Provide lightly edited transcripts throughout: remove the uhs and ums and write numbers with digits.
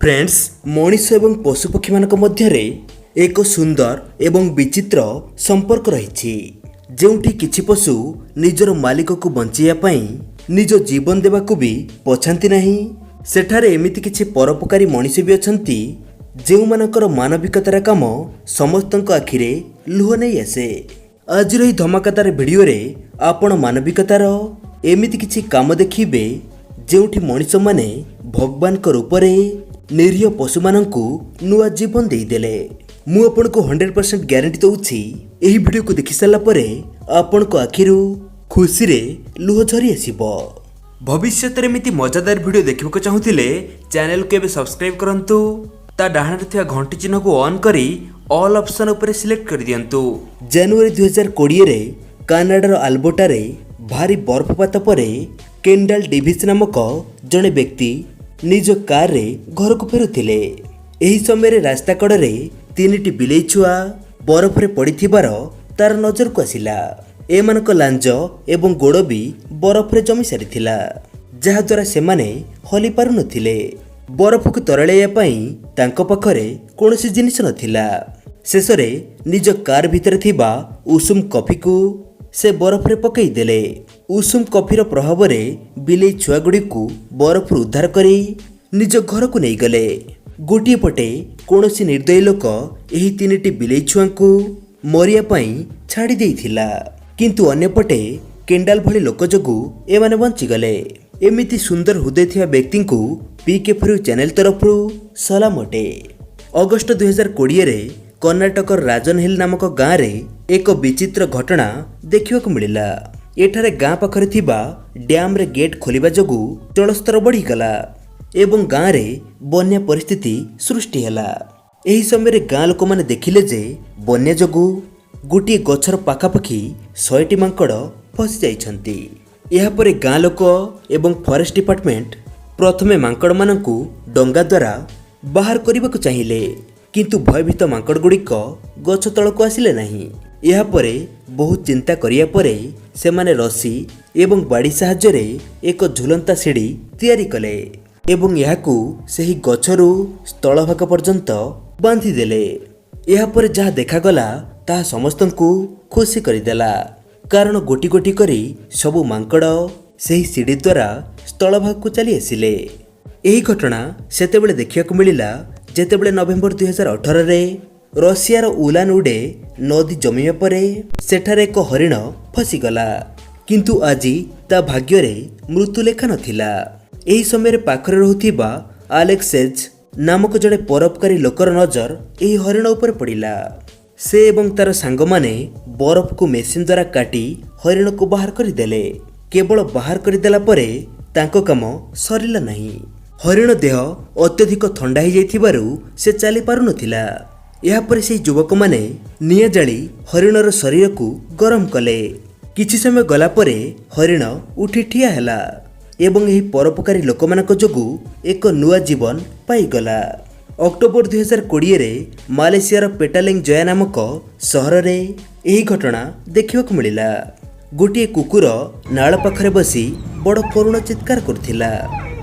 Friends Manish एवं पशुपक्षी मानक मध्यरे एक सुंदर एवं विचित्र संपर्क रही जेउठी किछि पशु निजर मालिक को बंचाइया पई निज जीवन देवाकू भी पछांती नहीं। सेठारे एमिति किछि परोपकारी मनीष भी अछंती जेउ मानकर मानविकतार काम समस्तक आखिरे लुह नहीं आसे। आज रही धमाकादार वीडियो रे आपण मानविकतार एमिति किछि काम देखिबे जेउठी मनीष माने भगवान को रूप रे निरीह पशु मानंकु नुआ जीवन देदेले। मु आपन को 100% ग्यारंटी दउछि एही वीडियो को देखि साला परे आपन को आखिरु खुशी रे लुह झरी आसीबो। भविष्य रे एमिति मजादार वीडियो देखिबो को चाहुतिले चैनल को एबे सब्सक्राइब करंतु ता डाहाणे थिया घंटी चिन्ह को ऑन करी ऑल ऑप्शन ऊपर सिलेक्ट कर दियंतु। जनवरी 2020 रे कनाडार आल्बर्टा रे भारी बर्फपात परे केंडाल डेविस नामक जड़े व्यक्ति निज कार रे घर को फेरुथिले। एही समय रास्ता कड़े तीनिटी बिलेई छुआ बरफ रे पड़िथिबार तार नजर को आसिला। एमानक लांज एवं गोड़ भी बरफ रे जमी सारिथिला जहा द्वारा सेमाने हली पारु नथिले। बरफ को तरळाइया पई तांको पाखरे कोनोसी जिनिस नथिला। शेषरे निज कार भितर थिबा उषुम कॉफी को से बरफ रे पकई देले। उषुम कॉफीर प्रभाव रे बिलेई छुआ गुडी को बरफ रू उद्धार करी निज घर को नहीं गले। गोटिए पटे कोनोसी निर्दयी लोक एही तीनिटी बिलेई छुआ को मरिया पई छाड़ी देइथिला, किंतु अन्य पटे केंडाल भली लोक जगु एमाने बंची गले। एमिति सुंदर हृदय थिया व्यक्ति को पीके फ्री चैनल तरफ सलाम अटे। अगस्त 2020 रे कर्नाटकर राजन हिल नामक गाँव रे एक विचित्र घटना देखिबा को मिलिला। एठारे गाँ पाखरे थिबा डैम रे गेट खोलिबा जगु जलस्तर बढ़ी गला एवं गाँ रे बन्या परिस्थिति सृष्टि हैला। एही समय गाँ लोक माने देखिले जे बन्या जगु गोटे गछर पाखापाखि 100टी मांकड़ फसी जाइछंती। एहा परे गाँ लोक एवं फॉरेस्ट डिपार्टमेंट प्रथमे मांकड़ मानकु डंगा द्वारा बाहर करबाकू चाहिए, किंतु भयभीत मांकड़ गुड़िक गछ तलक आसिले नहीं। यह परे बहुत चिंता करिया परे सेमाने रस्सी एवं बाड़ी साहाय्य रे एक झुलंता सीढ़ी तैयारी कले एवं याकू सही गछरू स्थलभाग पर्यंत बांधी देले। यह परे जहा देखागला ताहा समस्तंकु खुशी करिदेला, कारण गोटी गोटी करी सबु मांकड़ सही सीढ़ी द्वारा स्थलभाग को चली आसिले। एही घटना सेतेबेले देखियाकू मिलिला जेतेबेले नवेम्बर 2018 रे रशियार उलान उडे नदी जमिया परे सेठारे एक हरिण फसीगला, किंतु आजी ता भाग्य रे मृत्यु लेखा नथिला। एही समय पाखरे रहुथिबा आलेक्सेज नामक जड़े परोपकारी लोकर नजर एही हरिण उपर पड़िला। से एवं तार सांग माने बरफ को मेसिन द्वारा काटी हरिण को बाहर करदेले। केवल बाहर करदेला परे तांको काम सरिला नहीं। हरिण देह अत्यधिक थंडा हो जाइथिबारु से चली पारु नथिला। या पर से युवक माने निया जाली हरिणर शरीर को गरम कले। किछि समय गला परे हरिण उठी ठिया हैला एवं एही परोपकारी लोकमानक जोगु एक नुआ जीवन पाइगला। अक्टोबर 2020 रे मालेशियार पेटालिंग जया नामक सहर रे एही घटना देखिबाकू मिलिला। गोटे कुकुर नाळ पाखरे बसी बड़ करुण चित्कार करथिला।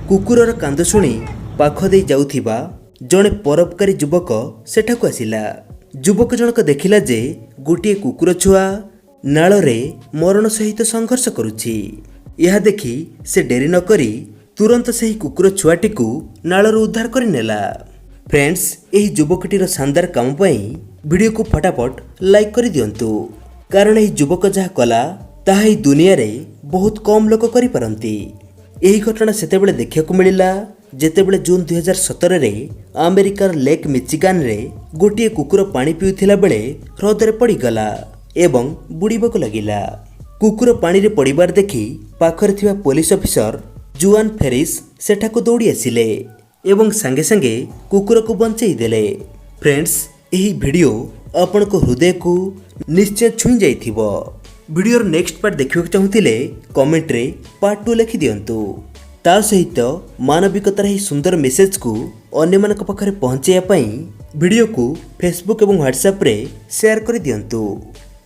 कुकुरर कांद शुणी पाख दे जाउथिबा जड़े परोपकारी युवक सेठाकू आसिला। युवक जनक देखिला जे गोटे कुकुर छुआ नाल रे मरण सहित संघर्ष करुछि। यह देखि से डेरी न करी तुरंत सही कुकुर छुआटी को नालरू उद्धार कर नेला। फ्रेंड्स एही युवकटीर शानदार काम पई वीडियो को फटाफट लाइक कर दियंतु, कारण एही युवक जहा कला ताहा एही दुनिया रे बहुत कम लोक करि पारंती। एही घटना सेतेबेले देखियाकू मिलिला जेतेबेले जून 2017 रे अमेरिकार लेक मिचिगान रे गोटे कुकुर पानी पिउथिला बेले ह्रदरे पड़ीगला एवं बुड़ीबाकू लागिला। कुकुर पानी रे पड़िबार देखि पाखरे थिबा पुलिस ऑफिसर जुआन फेरिस सेठाकू दौड़ी आसिले एवं संगे संगे कुकुर को बंचाई देले। फ्रेंड्स एही वीडियो आपण को हृदय को निश्चय छुई जाइथिबो। वीडियोर नेक्स्ट पार्ट देखिବାକୁ चाहुथिले कमेंट रे पार्ट 2 लिखि दियंतु। ता सहित मानविकतार ही सुंदर मेसेज को अन्य मानक पाखरे पहुंचाइया पई वीडियो को फेसबुक एवं व्हाट्सएप रे शेयर कर दियंतु,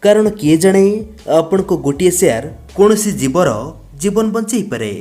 कारण किए जाने आपण को गोटिए शेयर कोनोसी जीवर जीवन बंचाई पारे।